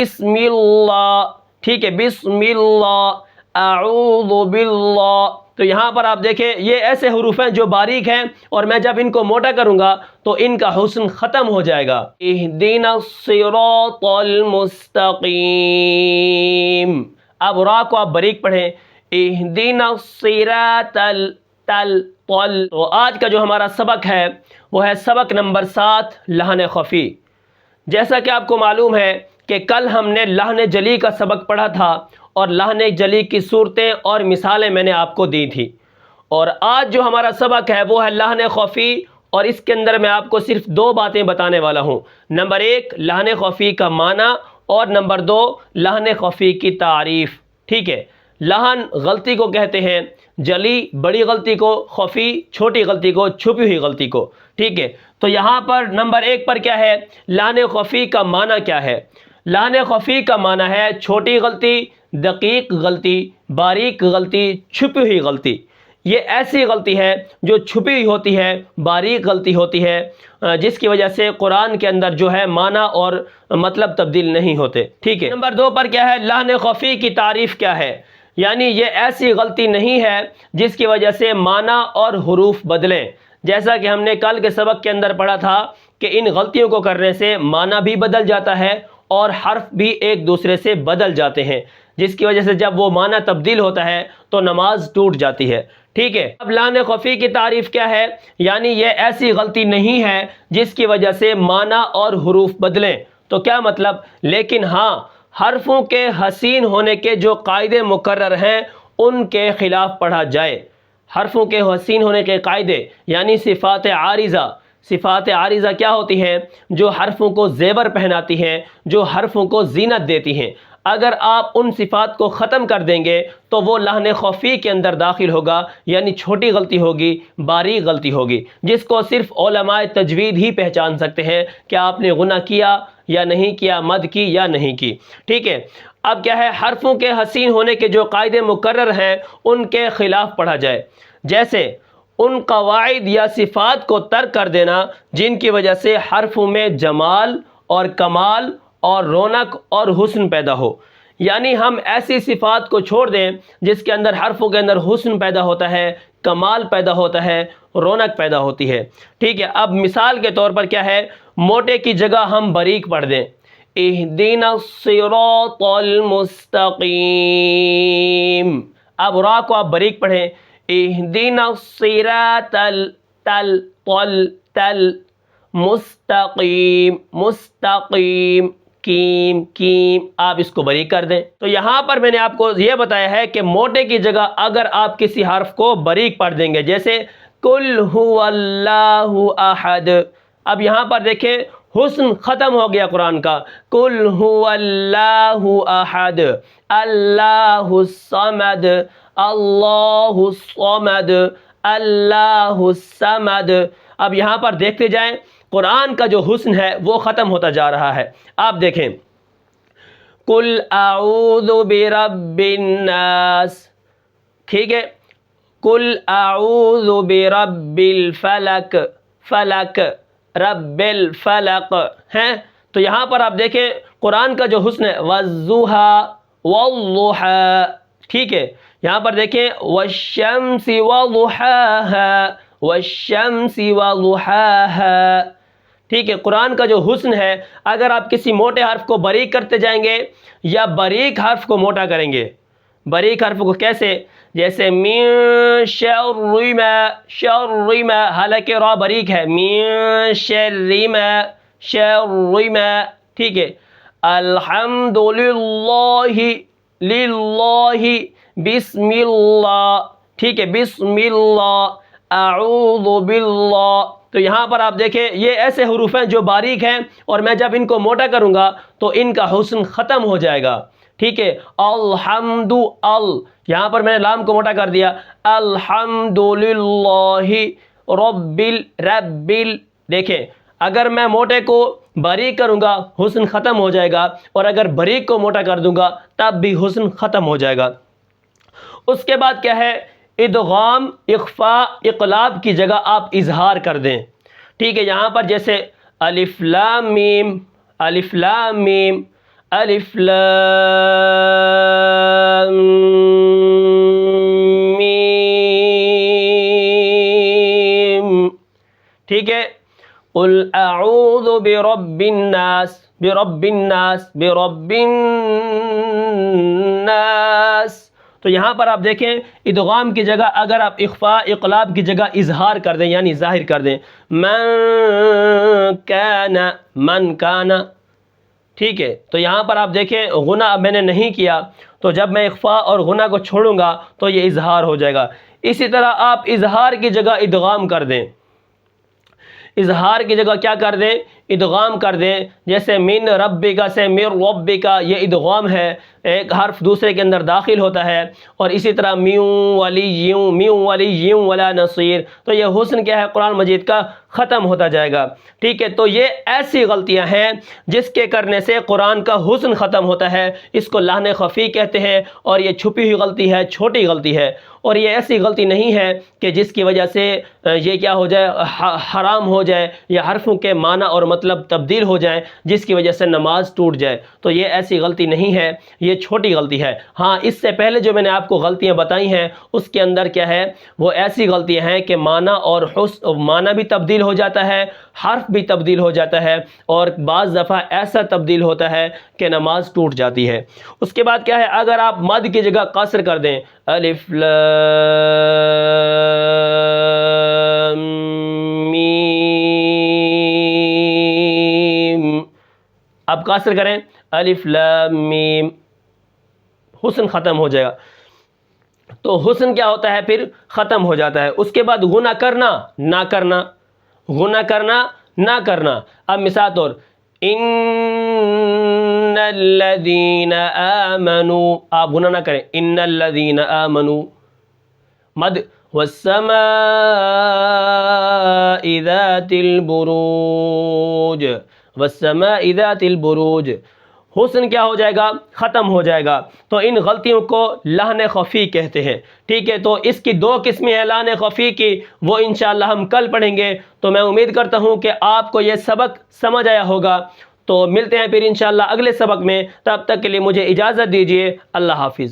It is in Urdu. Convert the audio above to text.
بسم اللہ، ٹھیک ہے، بسم اللہ، اعوذ باللہ۔ تو یہاں پر آپ دیکھیں یہ ایسے حروف ہیں جو باریک ہیں، اور میں جب ان کو موٹا کروں گا تو ان کا حسن ختم ہو جائے گا۔ اہدنا الصراط المستقیم، اب را کو آپ باریک پڑھیں، اہدنا الصراط تو آج کا جو ہمارا سبق ہے وہ ہے سبق نمبر 7، لحن خفی۔ جیسا کہ آپ کو معلوم ہے کہ کل ہم نے لحن جلی کا سبق پڑھا تھا، اور لحن جلی کی صورتیں اور مثالیں میں نے آپ کو دی تھی، اور آج جو ہمارا سبق ہے وہ ہے لحن خفی، اور اس کے اندر میں آپ کو صرف 2 باتیں بتانے والا ہوں۔ نمبر 1 لحن خفی کا معنی، اور نمبر 2 لحن خفی کی تعریف، ٹھیک ہے۔ لحن غلطی کو کہتے ہیں، جلی بڑی غلطی کو، خفی چھوٹی غلطی کو، چھپی ہوئی غلطی کو، ٹھیک ہے۔ تو یہاں پر نمبر 1 پر کیا ہے، لحن خفی کا معنی کیا ہے؟ لحن خفی کا معنی ہے چھوٹی غلطی، دقیق غلطی، باریک غلطی، چھپی ہوئی غلطی۔ یہ ایسی غلطی ہے جو چھپی ہوئی ہوتی ہے، باریک غلطی ہوتی ہے، جس کی وجہ سے قرآن کے اندر جو ہے معنی اور مطلب تبدیل نہیں ہوتے، ٹھیک ہے۔ نمبر 2 پر کیا ہے، لحن خفی کی تعریف کیا ہے؟ یعنی یہ ایسی غلطی نہیں ہے جس کی وجہ سے معنی اور حروف بدلیں، جیسا کہ ہم نے کل کے سبق کے اندر پڑھا تھا کہ ان غلطیوں کو کرنے سے معنی بھی بدل جاتا ہے اور حرف بھی ایک دوسرے سے بدل جاتے ہیں، جس کی وجہ سے جب وہ معنی تبدیل ہوتا ہے تو نماز ٹوٹ جاتی ہے، ٹھیک ہے۔ اب لحن خفی کی تعریف کیا ہے؟ یعنی یہ ایسی غلطی نہیں ہے جس کی وجہ سے معنی اور حروف بدلیں۔ تو کیا مطلب؟ لیکن ہاں، حرفوں کے حسین ہونے کے جو قاعدے مقرر ہیں ان کے خلاف پڑھا جائے۔ حرفوں کے حسین ہونے کے قاعدے یعنی صفات عارضہ۔ صفات عارضہ کیا ہوتی ہیں؟ جو حرفوں کو زیور پہناتی ہیں، جو حرفوں کو زینت دیتی ہیں۔ اگر آپ ان صفات کو ختم کر دیں گے تو وہ لحن خفی کے اندر داخل ہوگا، یعنی چھوٹی غلطی ہوگی، باریک غلطی ہوگی، جس کو صرف علماء تجوید ہی پہچان سکتے ہیں کہ آپ نے غنہ کیا یا نہیں کیا، مد کی یا نہیں کی، ٹھیک ہے۔ اب کیا ہے، حرفوں کے حسین ہونے کے جو قاعدے مقرر ہیں ان کے خلاف پڑھا جائے، جیسے ان قواعد یا صفات کو ترک کر دینا جن کی وجہ سے حرفوں میں جمال اور کمال اور رونق اور حسن پیدا ہو۔ یعنی ہم ایسی صفات کو چھوڑ دیں جس کے اندر حرفوں کے اندر حسن پیدا ہوتا ہے، کمال پیدا ہوتا ہے، رونق پیدا ہوتی ہے، ٹھیک ہے۔ اب مثال کے طور پر کیا ہے، موٹے کی جگہ ہم باریک پڑھ دیں، اہدنا الصراط المستقیم۔ اب را کو آپ باریک پڑھیں، اہدنا الصراط مستقیم، مستقیم، کیم، کیم، آپ اس کو باریک کر دیں۔ تو یہاں پر میں نے آپ کو یہ بتایا ہے کہ موٹے کی جگہ اگر آپ کسی حرف کو باریک پڑھ دیں گے، جیسے قل هو اللہ احد، اب یہاں پر دیکھیں حسن ختم ہو گیا قرآن کا، قل هو اللہ احد، اللہ الصمد، اللہ الصمد، اللہ الصمد۔ اب یہاں پر دیکھتے جائیں قرآن کا جو حسن ہے وہ ختم ہوتا جا رہا ہے۔ آپ دیکھیں، قل اعوذ برب الناس، ٹھیک ہے، قل اعوذ برب الفلق، فلق، رب الفلق ہیں۔ تو یہاں پر آپ دیکھیں قرآن کا جو حسن ہے، والضحیٰ والضحیٰ، ٹھیک ہے۔ یہاں پر دیکھیں والشمس وضحاها، والشمس وضحاها، ٹھیک ہے۔ قرآن کا جو حسن ہے، اگر آپ کسی موٹے حرف کو باریک کرتے جائیں گے یا باریک حرف کو موٹا کریں گے، باریک حرف کو کیسے؟ جیسے من شر ما، شر ما، حالانکہ را باریک ہے، من شر ما، شر ما، ٹھیک ہے۔ الحمد للہ، للہ، بسم اللہ، ٹھیک ہے، بسم اللہ، اعوذ باللہ۔ تو یہاں پر آپ دیکھیں یہ ایسے حروف ہیں جو باریک ہیں، اور میں جب ان کو موٹا کروں گا تو ان کا حسن ختم ہو جائے گا، ٹھیک ہے۔ الحمد، یہاں پر میں نے لام کو موٹا کر دیا، الحمد للہ رب دیکھیں اگر میں موٹے کو باریک کروں گا حسن ختم ہو جائے گا، اور اگر باریک کو موٹا کر دوں گا تب بھی حسن ختم ہو جائے گا۔ اس کے بعد کیا ہے، ادغام، اخفاء، اقلاب کی جگہ آپ اظہار کر دیں، ٹھیک ہے۔ یہاں پر جیسے الف لام میم، الف لام میم، الف لام میم. ٹھیک ہے. قل اعوذ برب الناس، برب الناس، برب الناس. تو یہاں پر آپ دیکھیں ادغام کی جگہ اگر آپ اخفاء اقلاب کی جگہ اظہار کر دیں یعنی ظاہر کر دیں، من کان، من کان. ٹھیک ہے. تو یہاں پر آپ دیکھیں غنہ میں نے نہیں کیا، تو جب میں اخفاء اور غنہ کو چھوڑوں گا تو یہ اظہار ہو جائے گا. اسی طرح آپ اظہار کی جگہ ادغام کر دیں، اظہار کی جگہ کیا کر دیں؟ ادغام کر دیں. جیسے من ربک سے مر ربک، یہ ادغام ہے، ایک حرف دوسرے کے اندر داخل ہوتا ہے. اور اسی طرح میوں ولی ولا نصیر، تو یہ حسن کیا ہے؟ قرآن مجید کا ختم ہوتا جائے گا. ٹھیک ہے. تو یہ ایسی غلطیاں ہیں جس کے کرنے سے قرآن کا حسن ختم ہوتا ہے. اس کو لحن خفی کہتے ہیں، اور یہ چھپی ہوئی غلطی ہے، چھوٹی غلطی ہے. اور یہ ایسی غلطی نہیں ہے کہ جس کی وجہ سے یہ کیا ہو جائے؟ حرام ہو جائے یا حرفوں کے معنی اور مطلب تبدیل ہو جائیں جس کی وجہ سے نماز ٹوٹ جائے. تو یہ ایسی غلطی نہیں ہے، یہ چھوٹی غلطی ہے. ہاں اس سے پہلے جو میں نے آپ کو غلطیاں بتائی ہیں اس کے اندر کیا ہے؟ وہ ایسی غلطیاں ہیں کہ معنی اور معنی بھی تبدیل ہو جاتا ہے، حرف بھی تبدیل ہو جاتا ہے، اور بعض دفعہ ایسا تبدیل ہوتا ہے کہ نماز ٹوٹ جاتی ہے. اس کے بعد کیا ہے؟ اگر آپ مد کی جگہ قصر کر دیں، الف لام میم، اب قصر کریں الف لام میم، حسن ختم ہو جائے گا. تو حسن کیا ہوتا ہے؟ پھر ختم ہو جاتا ہے. اس کے بعد غنہ کرنا نہ کرنا، غنہ کرنا نہ کرنا. اب مثال طور ان الذین آمنوا، آپ غنہ نہ کریں، ان الذین آمنوا. مد والسماء ذات البروج، والسماء ذات البروج. حسن کیا ہو جائے گا؟ ختم ہو جائے گا. تو ان غلطیوں کو لحن خفی کہتے ہیں. ٹھیک ہے. تو اس کی دو قسمیں ہیں لحن خفی کی، وہ انشاءاللہ ہم کل پڑھیں گے. تو میں امید کرتا ہوں کہ آپ کو یہ سبق سمجھ آیا ہوگا. تو ملتے ہیں پھر انشاءاللہ اگلے سبق میں. تب تک کے لیے مجھے اجازت دیجیے. اللہ حافظ.